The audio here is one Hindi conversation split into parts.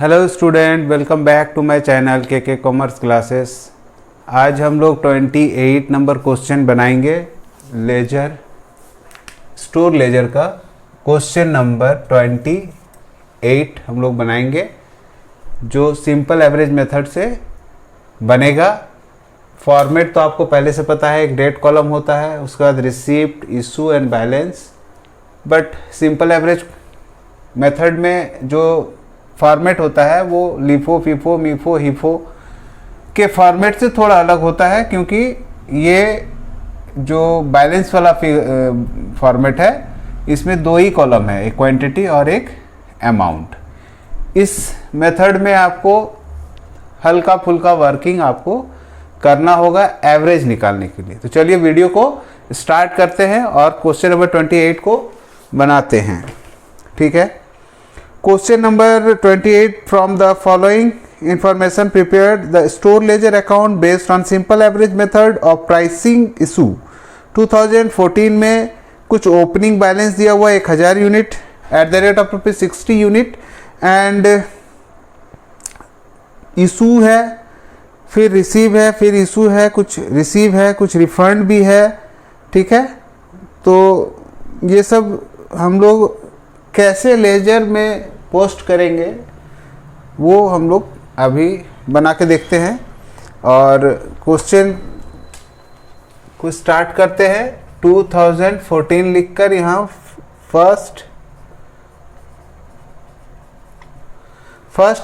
Hello student, welcome back to my channel के कॉमर्स क्लासेस। आज हम लोग 28 नंबर क्वेश्चन बनाएंगे लेजर स्टोर लेजर का। क्वेश्चन नंबर 28 हम लोग बनाएंगे जो सिंपल एवरेज मेथड से बनेगा। फॉर्मेट तो आपको पहले से पता है, एक डेट कॉलम होता है, उसके बाद receipt, issue and balance. But simple average method में जो फॉर्मेट होता है वो लिफो, फीफो, मीफो, हिफो के फॉर्मेट से थोड़ा अलग होता है, क्योंकि ये जो बैलेंस वाला फॉर्मेट है इसमें दो ही कॉलम है, एक क्वांटिटी और एक अमाउंट। इस मेथड में आपको हल्का फुल्का वर्किंग आपको करना होगा एवरेज निकालने के लिए। तो चलिए वीडियो को स्टार्ट करते हैं और क्वेश्चन नंबर 28 को बनाते हैं। ठीक है, question number 28, from the following information prepared the store ledger account based on simple average method of pricing issue. 2014 में कुछ ओपनिंग बैलेंस दिया हुआ 1000 unit at the rate of ₹60 unit and issue है, फिर रिसीव है, फिर इशू है, कुछ रिसीव है, कुछ रिफंड भी है। ठीक है, तो ये सब हम लोग कैसे लेजर में पोस्ट करेंगे वो हम लोग अभी बना के देखते हैं और क्वेश्चन को स्टार्ट करते हैं। 2014 लिखकर यहाँ फर्स्ट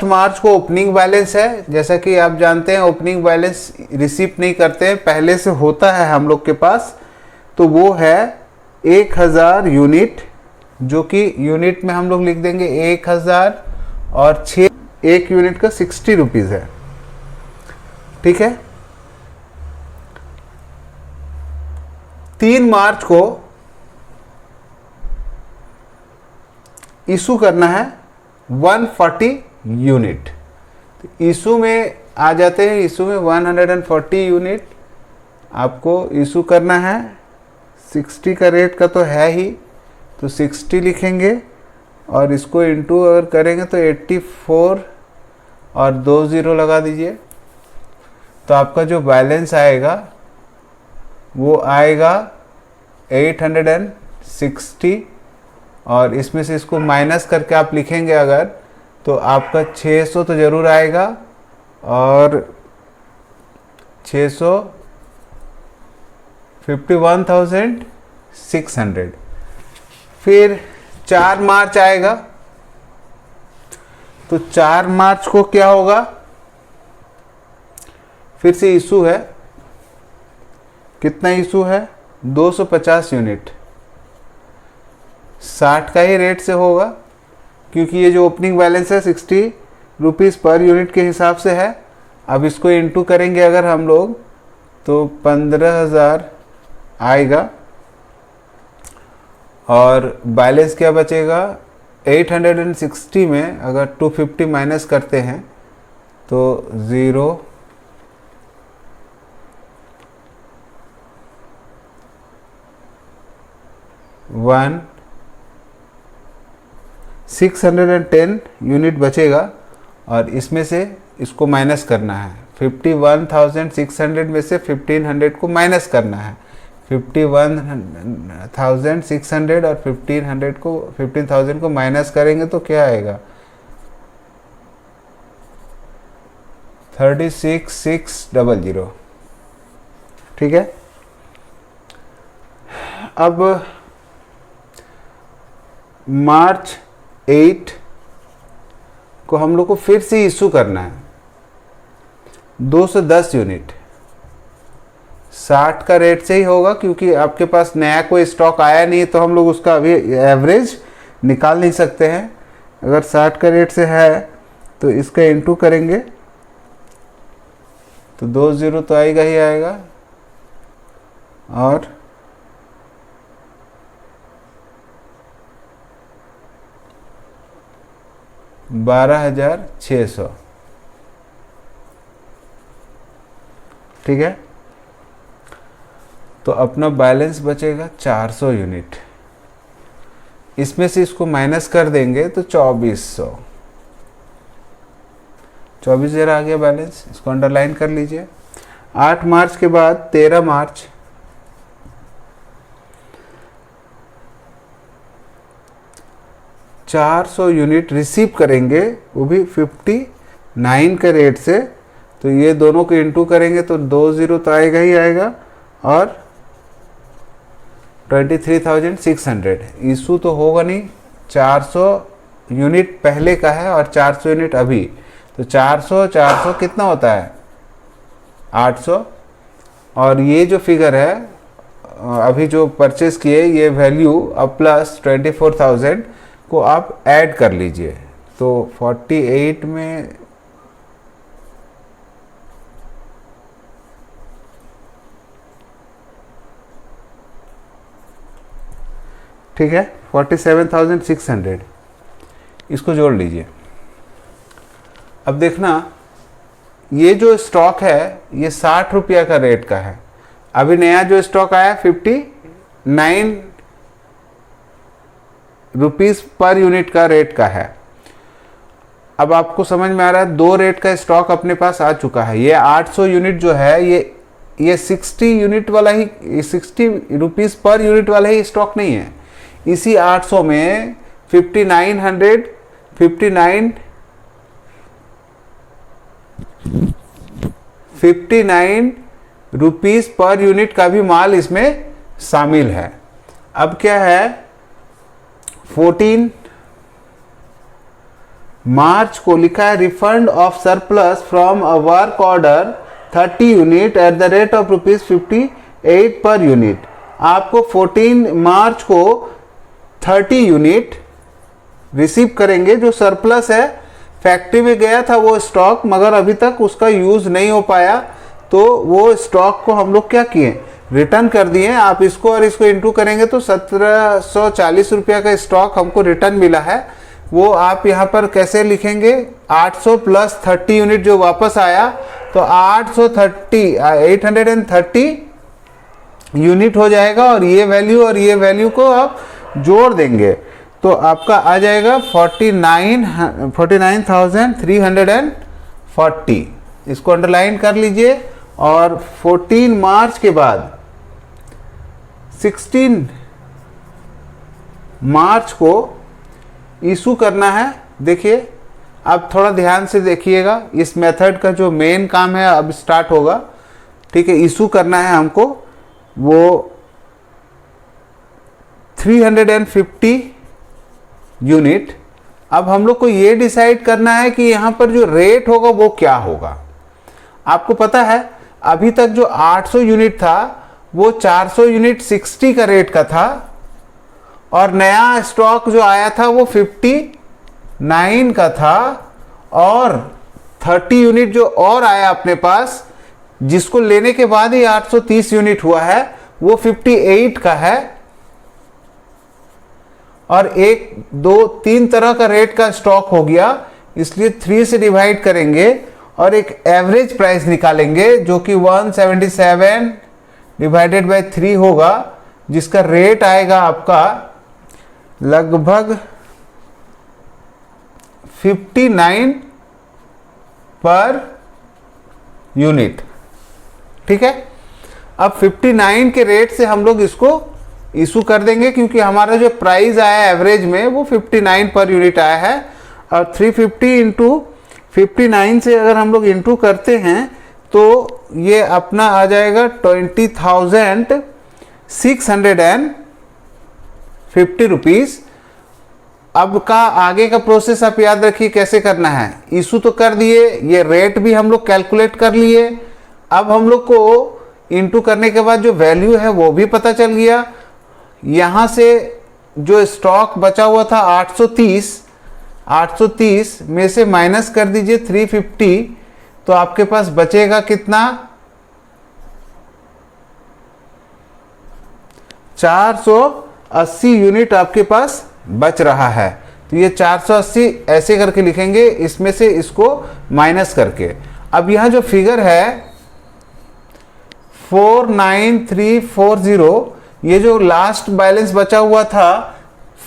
मार्च को ओपनिंग बैलेंस है। जैसा कि आप जानते हैं ओपनिंग बैलेंस रिसीव नहीं करते हैं, पहले से होता है हम लोग के पास, तो वो है 1000 यूनिट, जो कि यूनिट में हम लोग लिख देंगे 1000 और 6, एक यूनिट का 60 रुपीज़ है। ठीक है, 3 मार्च को इशू करना है 140 यूनिट। तो इशू में आ जाते हैं, इशू में 140 यूनिट आपको इशू करना है। 60 का रेट का तो है ही, तो 60 लिखेंगे और इसको इंटू अगर करेंगे तो 84 और 2 ज़ीरो लगा दीजिए। तो आपका जो बैलेंस आएगा वो आएगा 860 और इसमें से इसको माइनस करके आप लिखेंगे अगर, तो आपका 600 तो ज़रूर आएगा और 600 51,600। फिर 4 मार्च आएगा, तो 4 मार्च को क्या होगा, फिर से इशू है। कितना इशू है? 250 यूनिट। 60 का ही रेट से होगा, क्योंकि ये जो ओपनिंग बैलेंस है 60 रुपीज़ पर यूनिट के हिसाब से है। अब इसको इंटू करेंगे अगर हम लोग तो 15,000 आएगा और बैलेंस क्या बचेगा 860 में अगर 250 माइनस करते हैं तो 0 1 610 यूनिट बचेगा और इसमें से इसको माइनस करना है। 51,600 में से 1500 को माइनस करना है। 51,600 और 15,000 को माइनस करेंगे तो क्या आएगा 36,600। ठीक है, अब मार्च 8 को हम लोग को फिर से इशू करना है 210 यूनिट। 60 का रेट से ही होगा, क्योंकि आपके पास नया कोई स्टॉक आया नहीं, तो हम लोग उसका अभी एवरेज निकाल नहीं सकते हैं। अगर 60 का रेट से है तो इसका इंटू करेंगे तो 2 ज़ीरो तो आएगा ही आएगा और 12,600। ठीक है, तो अपना बैलेंस बचेगा 400 यूनिट। इसमें से इसको माइनस कर देंगे तो 2400। 24,000 आ गया बैलेंस, इसको अंडरलाइन कर लीजिए। 8 मार्च के बाद 13 मार्च, $400 यूनिट रिसीव करेंगे, वो भी 59 के रेट से। तो ये दोनों को इंटू करेंगे तो 20 तो आएगा ही आएगा, और 23,600 इशू तो होगा नहीं। 400 यूनिट पहले का है और 400 यूनिट अभी, तो 400 कितना होता है 800। और ये जो फिगर है अभी जो परचेस किए, ये वैल्यू अब प्लस 24,000 को आप ऐड कर लीजिए। तो 48 में ठीक है 47,600, इसको जोड़ लीजिए। अब देखना ये जो स्टॉक है ये 60 रुपया का रेट का है। अभी नया जो स्टॉक आया 59 रुपीस पर यूनिट का रेट का है। अब आपको समझ में आ रहा है, 2 रेट का स्टॉक अपने पास आ चुका है। ये 800 यूनिट जो है ये 60 यूनिट वाला ही, 60 रुपीस पर यूनिट वाला ही स्टॉक नहीं है। इसी 800 में 59 रुपीस पर यूनिट का भी माल इसमें शामिल है। अब क्या है, 14 मार्च को लिखा है refund of surplus from a work order 30 unit at the rate of ₹58 per unit. आपको 14 मार्च को 30 यूनिट रिसीव करेंगे। जो सरप्लस है, फैक्ट्री में गया था वो स्टॉक, मगर अभी तक उसका यूज नहीं हो पाया, तो वो स्टॉक को हम लोग क्या किए, रिटर्न कर दिए। आप इसको और इसको इंटू करेंगे तो 1740 रुपया का स्टॉक हमको रिटर्न मिला है। वो आप यहाँ पर कैसे लिखेंगे, 800 प्लस 30 यूनिट जो वापस आया, तो 830 यूनिट हो जाएगा। और ये वैल्यू को आप जोड़ देंगे तो आपका आ जाएगा 49,340। इसको अंडरलाइन कर लीजिए। और 14 मार्च के बाद 16 मार्च को इशू करना है। देखिए अब थोड़ा ध्यान से देखिएगा, इस मेथड का जो मेन काम है अब स्टार्ट होगा। ठीक है, इशू करना है हमको वो 350 यूनिट। अब हम लोग को ये डिसाइड करना है कि यहाँ पर जो रेट होगा वो क्या होगा। आपको पता है अभी तक जो 800 यूनिट था वो 400 यूनिट 60 का रेट का था, और नया स्टॉक जो आया था वो 59 का था, और 30 यूनिट जो और आया अपने पास, जिसको लेने के बाद ही 830 यूनिट हुआ है, वो 58 का है। और 1 2 3 तरह का रेट का स्टॉक हो गया, इसलिए 3 से डिवाइड करेंगे और एक एवरेज प्राइस निकालेंगे जो कि 177 डिवाइडेड बाय 3 होगा, जिसका रेट आएगा आपका लगभग 59 पर यूनिट। ठीक है, अब 59 के रेट से हम लोग इसको इशू कर देंगे, क्योंकि हमारा जो प्राइस आया एवरेज में वो 59 पर यूनिट आया है। और 350 इंटू 59 से अगर हम लोग इंटू करते हैं तो ये अपना आ जाएगा 20,650 रुपीज़। अब का आगे का प्रोसेस आप याद रखिए कैसे करना है। इशू तो कर दिए, ये रेट भी हम लोग कैलकुलेट कर लिए। अब हम लोग को इंटू करने के बाद जो वैल्यू है वो भी पता चल गया। यहाँ से जो स्टॉक बचा हुआ था 830 में से माइनस कर दीजिए 350, तो आपके पास बचेगा कितना, 480 यूनिट आपके पास बच रहा है। तो ये 480 ऐसे करके लिखेंगे, इसमें से इसको माइनस करके। अब यहाँ जो फिगर है 49340, ये जो लास्ट बैलेंस बचा हुआ था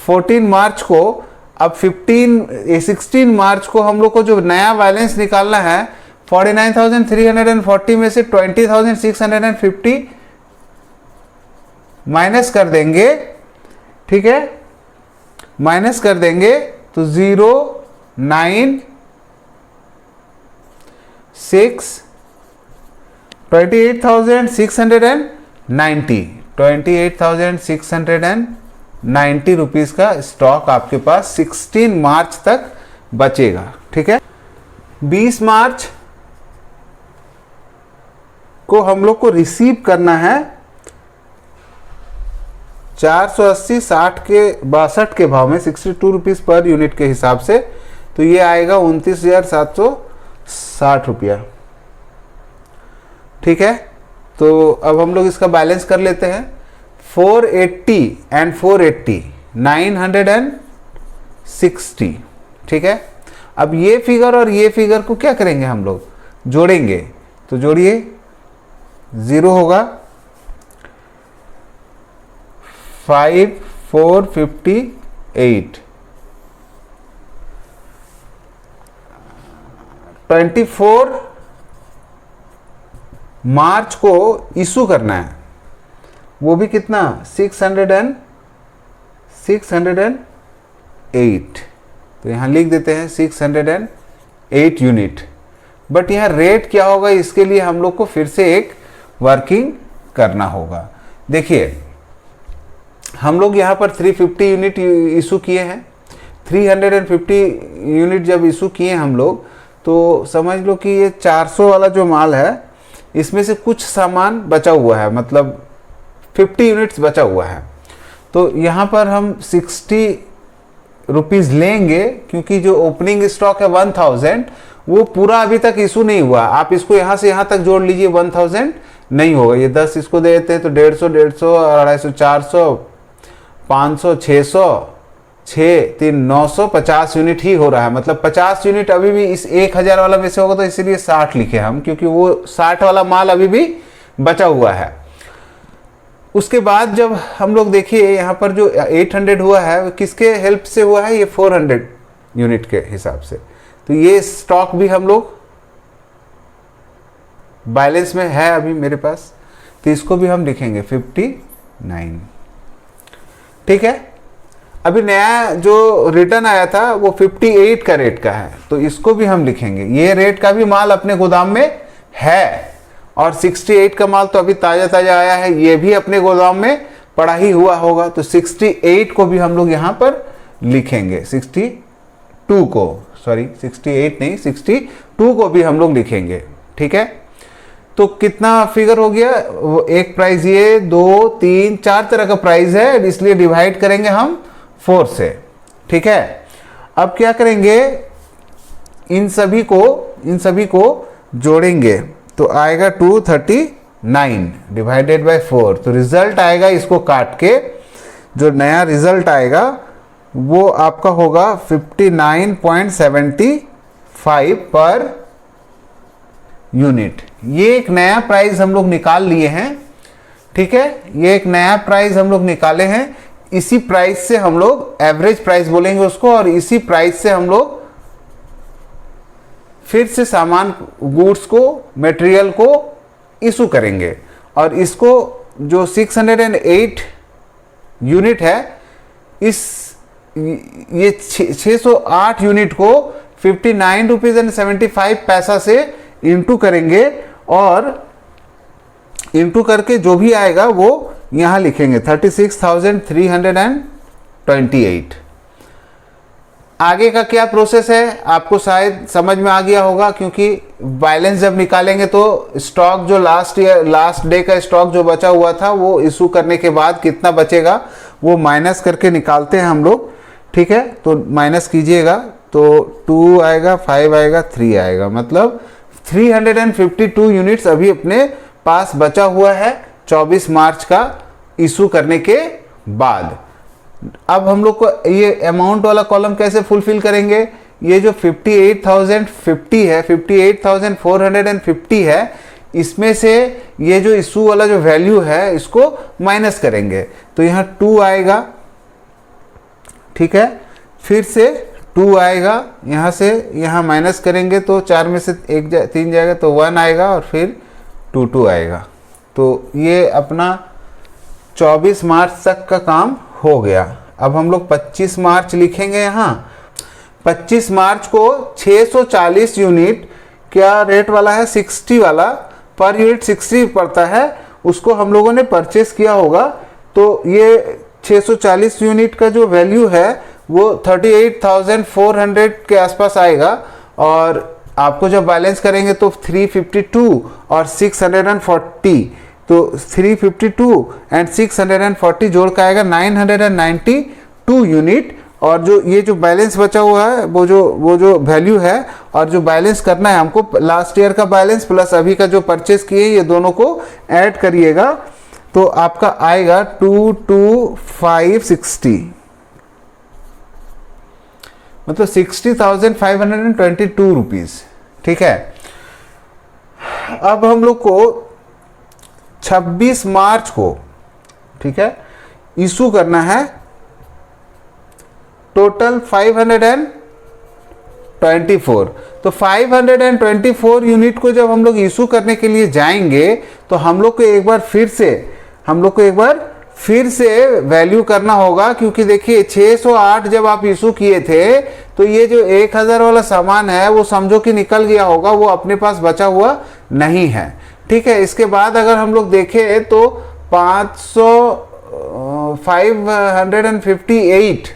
14 मार्च को, अब 16 मार्च को हम लोग को जो नया बैलेंस निकालना है 49,340 में से 20,650 माइनस कर देंगे, ठीक है, माइनस कर देंगे तो 28,690 रुपीज़ का स्टॉक आपके पास 16 मार्च तक बचेगा, ठीक है। 20 मार्च को हम लोग को रिसीव करना है 480 60 के 62 के भाव में 62 रुपीज़ पर यूनिट के हिसाब से, तो ये आएगा 29,760 रुपया, ठीक है। तो अब हम लोग इसका बैलेंस कर लेते हैं। 480 एंड 480 960, ठीक है। अब ये फिगर और ये फिगर को क्या करेंगे, हम लोग जोड़ेंगे, तो जोड़िए, 0 होगा, 5458, 24 मार्च को इशू करना है, वो भी कितना 608, तो यहाँ लिख देते हैं 608 यूनिट। बट यहाँ रेट क्या होगा, इसके लिए हम लोग को फिर से एक वर्किंग करना होगा। देखिए हम लोग यहाँ पर 350 यूनिट इशू किए हैं, 350 यूनिट जब इशू किए हम लोग, तो समझ लो कि ये 400 वाला जो माल है इसमें से कुछ सामान बचा हुआ है, मतलब 50 यूनिट्स बचा हुआ है। तो यहाँ पर हम 60 रुपीज़ लेंगे, क्योंकि जो ओपनिंग स्टॉक है 1000 वो पूरा अभी तक इशू नहीं हुआ। आप इसको यहाँ से यहाँ तक जोड़ लीजिए, 1000 नहीं होगा, ये 10 इसको दे देते हैं तो 150, 250, 400, 500, 600, 6, 3, 950 यूनिट ही हो रहा है। मतलब 50 यूनिट अभी भी इस 1000 वाला में से होगा, तो इसीलिए 60 लिखे हम, क्योंकि वो 60 वाला माल अभी भी बचा हुआ है। उसके बाद जब हम लोग देखिए यहाँ पर जो 800 हुआ है वो किसके हेल्प से हुआ है, ये 400 यूनिट के हिसाब से। तो ये स्टॉक भी हम लोग बैलेंस में है अभी मेरे पास, तो इसको भी हम लिखेंगे 59, ठीक है। अभी नया जो रिटर्न आया था वो 58 का रेट का है, तो इसको भी हम लिखेंगे। ये रेट का भी माल अपने गोदाम में है, और 68 का माल तो अभी ताज़ा ताज़ा आया है, ये भी अपने गोदाम में पड़ा ही हुआ होगा, तो 68 को भी हम लोग यहाँ पर लिखेंगे। 62 को, सॉरी 68 नहीं, 62 को भी हम लोग लिखेंगे, ठीक है। तो कितना फिगर हो गया, एक प्राइस ये, 2, 3, 4 तरह का प्राइस है, इसलिए डिवाइड करेंगे हम 4 से, ठीक है। अब क्या करेंगे, इन सभी को जोड़ेंगे, तो आएगा 239 डिवाइडेड बाय 4, तो रिजल्ट आएगा, इसको काट के जो नया रिजल्ट आएगा वो आपका होगा 59.75 पर यूनिट। ये एक नया प्राइस हम लोग निकाल लिए हैं, ठीक है। ये एक नया प्राइस हम लोग निकाले हैं, इसी प्राइस से हम लोग एवरेज प्राइस बोलेंगे उसको, और इसी प्राइस से हम लोग फिर से सामान, गुड्स को, मटेरियल को इशू करेंगे। और इसको जो 608 यूनिट है, ये 608 यूनिट को 59.75 पैसा से इंटू करेंगे, और इंटू करके जो भी आएगा वो यहाँ लिखेंगे 36,328। आगे का क्या प्रोसेस है आपको शायद समझ में आ गया होगा, क्योंकि बैलेंस जब निकालेंगे तो स्टॉक जो लास्ट डे का स्टॉक जो बचा हुआ था वो इशू करने के बाद कितना बचेगा वो माइनस करके निकालते हैं हम लोग, ठीक है। तो माइनस कीजिएगा, तो 2 आएगा, 5 आएगा, 3 आएगा, मतलब 352 यूनिट्स अभी अपने पास बचा हुआ है 24 मार्च का इशू करने के बाद। अब हम लोग को ये अमाउंट वाला कॉलम कैसे फुलफिल करेंगे, ये जो 58,050 है, 58,450 है, इसमें से ये जो इशू वाला जो वैल्यू है इसको माइनस करेंगे, तो यहाँ 2 आएगा, ठीक है। फिर से 2 आएगा, यहाँ से यहाँ माइनस करेंगे तो 4 में से 3 जाएगा तो 1 आएगा और फिर 2 आएगा। तो ये अपना 24 मार्च तक का काम हो गया। अब हम लोग 25 मार्च लिखेंगे यहाँ। 25 मार्च को 640 यूनिट, क्या रेट वाला है, 60 वाला, पर यूनिट 60 पड़ता है, उसको हम लोगों ने परचेस किया होगा। तो ये 640 यूनिट का जो वैल्यू है वो 38,400 के आसपास आएगा। और आपको जब बैलेंस करेंगे तो 352 और 640, तो 352 एंड 640 जोड़ का आएगा 992 यूनिट। और जो ये जो बैलेंस बचा हुआ है वो जो वैल्यू है, और जो बैलेंस करना है हमको, लास्ट ईयर का बैलेंस प्लस अभी का जो परचेस किए, ये दोनों को ऐड करिएगा तो आपका आएगा 22,560, मतलब 60,522 रुपीज़। ठीक है। अब हम लोग को 26 मार्च को, ठीक है, इशू करना है टोटल 524। तो 524 यूनिट को जब हम लोग इशू करने के लिए जाएंगे तो हम लोग को एक बार फिर से वैल्यू करना होगा, क्योंकि देखिए 608 जब आप इशू किए थे तो ये जो 1000 वाला सामान है वो समझो कि निकल गया होगा, वो अपने पास बचा हुआ नहीं है। ठीक है। इसके बाद अगर हम लोग देखें तो 558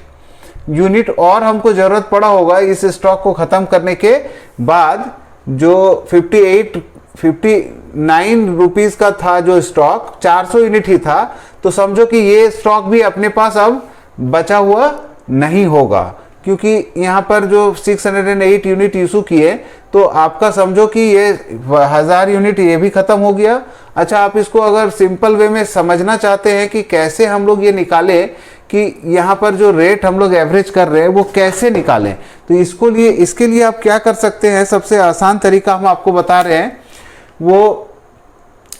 यूनिट और हमको ज़रूरत पड़ा होगा इस स्टॉक को ख़त्म करने के बाद। जो 59 रुपीज़ का था जो स्टॉक, 400 यूनिट ही था, तो समझो कि ये स्टॉक भी अपने पास अब बचा हुआ नहीं होगा, क्योंकि यहाँ पर जो 608 यूनिट इशू किए तो आपका समझो कि ये 1000 यूनिट ये भी ख़त्म हो गया। अच्छा, आप इसको अगर सिंपल वे में समझना चाहते हैं कि कैसे हम लोग ये निकालें कि यहाँ पर जो रेट हम लोग एवरेज कर रहे हैं वो कैसे निकालें, तो इसके लिए आप क्या कर सकते हैं, सबसे आसान तरीका हम आपको बता रहे हैं। वो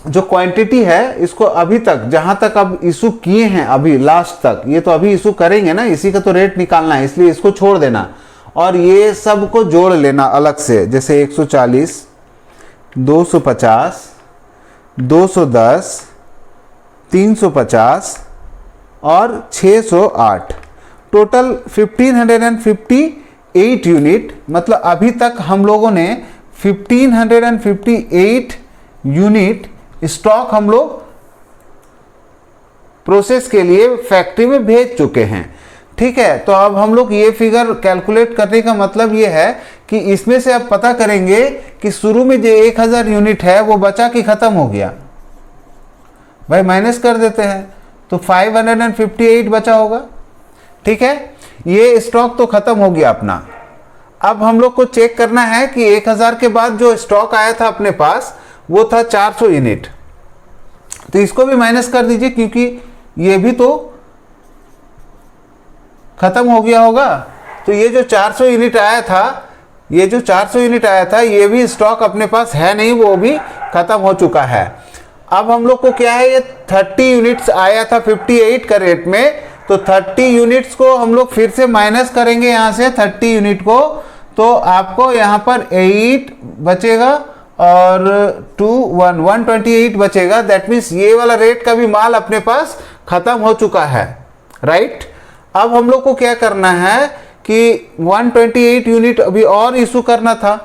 जो क्वांटिटी है इसको अभी तक, जहाँ तक अब इशू किए हैं अभी लास्ट तक, ये तो अभी इशू करेंगे ना, इसी का तो रेट निकालना है, इसलिए इसको छोड़ देना और ये सब को जोड़ लेना अलग से। जैसे 140, 250, 210, 350 और 608, टोटल 1558 यूनिट। मतलब अभी तक हम लोगों ने 1558 यूनिट स्टॉक हम लोग प्रोसेस के लिए फैक्ट्री में भेज चुके हैं। ठीक है। तो अब हम लोग ये फिगर कैलकुलेट करने का मतलब ये है कि इसमें से आप पता करेंगे कि शुरू में जो 1000 यूनिट है वो बचा कि खत्म हो गया। भाई माइनस कर देते हैं तो 558 बचा होगा। ठीक है। ये स्टॉक तो खत्म हो गया अपना। अब हम लोग को चेक करना है कि 1000 के बाद जो स्टॉक आया था अपने पास वो था 400 यूनिट, तो इसको भी माइनस कर दीजिए क्योंकि ये भी तो खत्म हो गया होगा। तो ये जो 400 यूनिट आया था, ये भी स्टॉक अपने पास है नहीं, वो भी खत्म हो चुका है। अब हम लोग को क्या है, ये 30 यूनिट्स आया था 58 का रेट में, तो 30 यूनिट्स को हम लोग फिर से माइनस करेंगे यहाँ से 30 यूनिट को, तो आपको यहाँ पर 8 बचेगा और 128 बचेगा। दैट मीन्स ये वाला रेट का भी माल अपने पास खत्म हो चुका है, राइट। अब हम लोग को क्या करना है कि 128 यूनिट अभी और इशू करना था।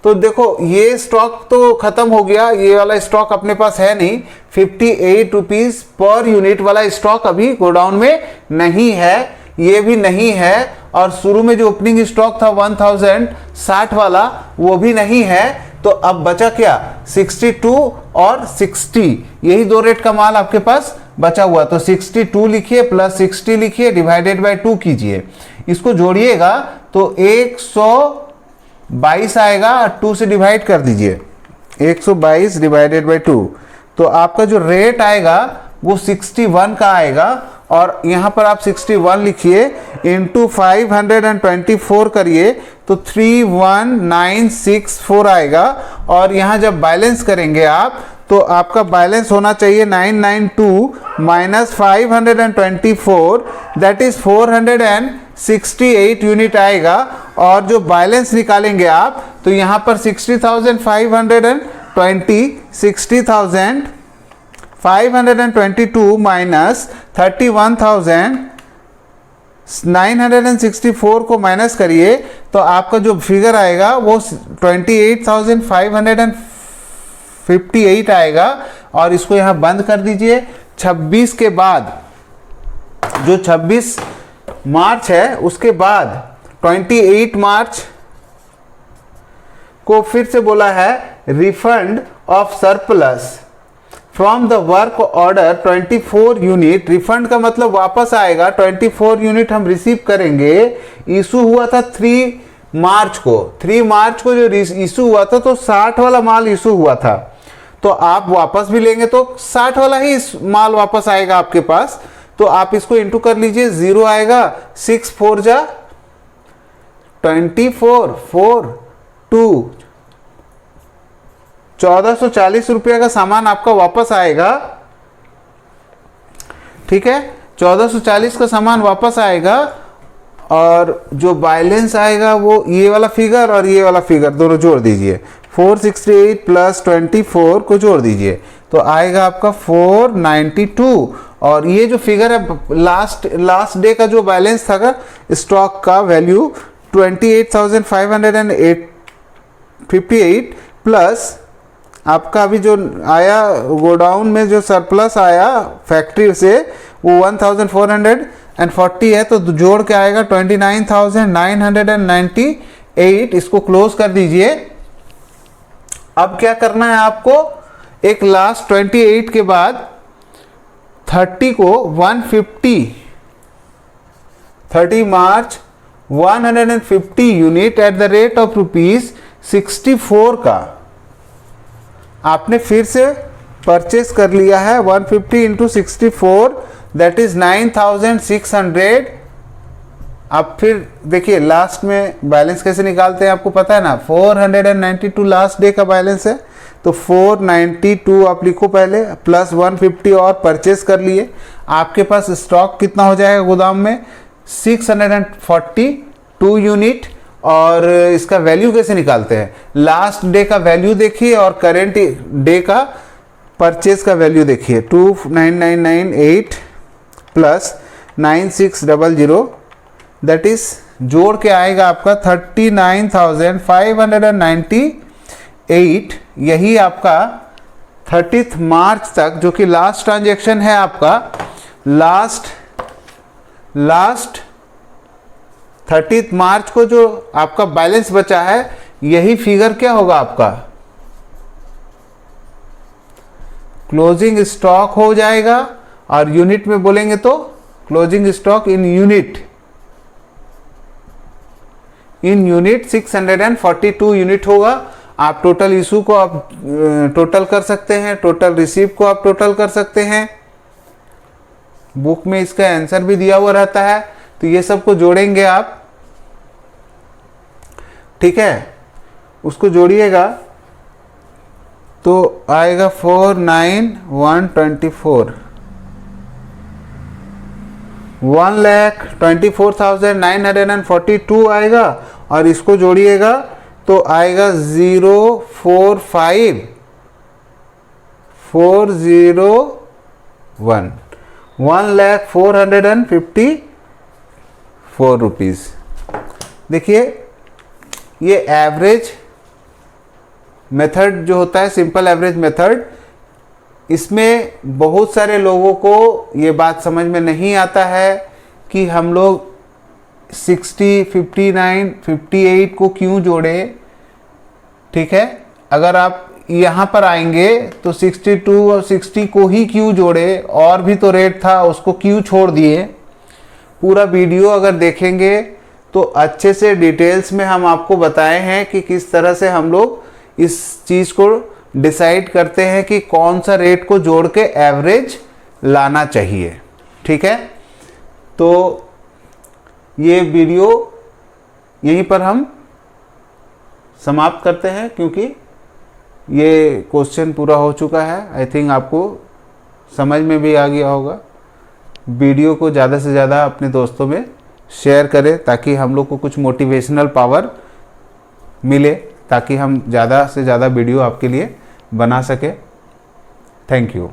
तो देखो ये स्टॉक तो खत्म हो गया, ये वाला स्टॉक अपने पास है नहीं। 58 रुपीज़ पर यूनिट वाला स्टॉक अभी गोडाउन में नहीं है, ये भी नहीं है। और शुरू में जो ओपनिंग स्टॉक था 1060 वाला वो भी नहीं है। तो अब बचा क्या, 62 और 60, यही दो रेट का माल आपके पास बचा हुआ। तो 62 लिखिए प्लस 60 लिखिए, डिवाइडेड बाय 2 कीजिए, इसको जोड़िएगा तो 122 आएगा। 2 से डिवाइड कर दीजिए, 122 डिवाइडेड बाय 2, तो आपका जो रेट आएगा वो 61 का आएगा। और यहाँ पर आप 61 लिखिए, इंटू 524 करिए तो 31964 आएगा। और यहाँ जब बैलेंस करेंगे आप तो आपका बैलेंस होना चाहिए 992 माइनस 524, दैट इज 460 68 यूनिट आएगा। और जो बैलेंस निकालेंगे आप तो यहाँ पर 60,522 माइनस 31,964 को माइनस करिए तो आपका जो फिगर आएगा वो 28,558 आएगा। और इसको यहाँ बंद कर दीजिए। 26 के बाद जो 26 मार्च है उसके बाद 28 मार्च को फिर से बोला है refund of surplus from the work order 24 unit. Refund का मतलब वापस आएगा, 24 यूनिट हम रिसीव करेंगे। इशू हुआ था 3 मार्च को, 3 मार्च को जो इशू हुआ था तो 60 वाला माल इशू हुआ था, तो आप वापस भी लेंगे तो 60 वाला ही माल वापस आएगा आपके पास। तो आप इसको इंटू कर लीजिए, 0 आएगा, 6 4 जा 24 4 2 1440 रुपये का सामान आपका वापस आएगा। ठीक है, 1440 का सामान वापस आएगा। और जो बैलेंस आएगा वो ये वाला फिगर और ये वाला फिगर दोनों जोड़ दीजिए। 468 प्लस 24 को जोड़ दीजिए तो आएगा आपका 492। और ये जो फिगर है लास्ट डे का जो बैलेंस था स्टॉक का वैल्यू 28,558 प्लस आपका अभी जो आया गोडाउन में जो सरप्लस आया फैक्ट्री से वो 1,440 है, तो जोड़ के आएगा 29,998। इसको क्लोज कर दीजिए। अब क्या करना है आपको, एक लास्ट 28 के बाद 30 को 150 30 मार्च 150 unit at the rate of ₹64 का आपने फिर से परचेस कर लिया है। 150 इंटू 64 दैट इज 9,600। अब फिर देखिए लास्ट में बैलेंस कैसे निकालते हैं आपको पता है ना, 492 लास्ट डे का बैलेंस है तो 492 आप लिखो पहले, प्लस 150 और परचेस कर लिए। आपके पास स्टॉक कितना हो जाएगा गोदाम में, 642 यूनिट। और इसका वैल्यू कैसे निकालते हैं, लास्ट डे का वैल्यू देखिए और करेंट डे का परचेज का वैल्यू देखिए। 2998 प्लस 9600 दैट इज जोड़ के आएगा आपका 39,598। यही आपका 30 मार्च तक जो कि लास्ट ट्रांजैक्शन है आपका, लास्ट 30 मार्च को जो आपका बैलेंस बचा है यही फिगर क्या होगा आपका, क्लोजिंग स्टॉक हो जाएगा। और यूनिट में बोलेंगे तो closing stock in unit 642 unit होगा। आप टोटल इशू को आप टोटल कर सकते हैं, टोटल रिसीव को आप टोटल कर सकते हैं। बुक में इसका आंसर भी दिया हुआ रहता है, तो ये सब को जोड़ेंगे आप, ठीक है, उसको जोड़िएगा तो आएगा 49124 1,24,942 आएगा। और इसको जोड़िएगा तो आएगा 045 401 1,04,54 रुपीज़। देखिए ये एवरेज मेथड जो होता है, सिंपल एवरेज मेथड, इसमें बहुत सारे लोगों को ये बात समझ में नहीं आता है कि हम लोग 60, 59, 58 को क्यों जोड़े। ठीक है, अगर आप यहाँ पर आएंगे तो 62 और 60 को ही क्यों जोड़े, और भी तो रेट था उसको क्यों छोड़ दिए। पूरा वीडियो अगर देखेंगे तो अच्छे से डिटेल्स में हम आपको बताए हैं कि किस तरह से हम लोग इस चीज़ को डिसाइड करते हैं कि कौन सा रेट को जोड़ के एवरेज लाना चाहिए। ठीक है, तो ये वीडियो यहीं पर हम समाप्त करते हैं क्योंकि ये क्वेश्चन पूरा हो चुका है। आई थिंक आपको समझ में भी आ गया होगा। वीडियो को ज़्यादा से ज़्यादा अपने दोस्तों में शेयर करें ताकि हम लोग को कुछ मोटिवेशनल पावर मिले, ताकि हम ज़्यादा से ज़्यादा वीडियो आपके लिए बना सके। Thank you.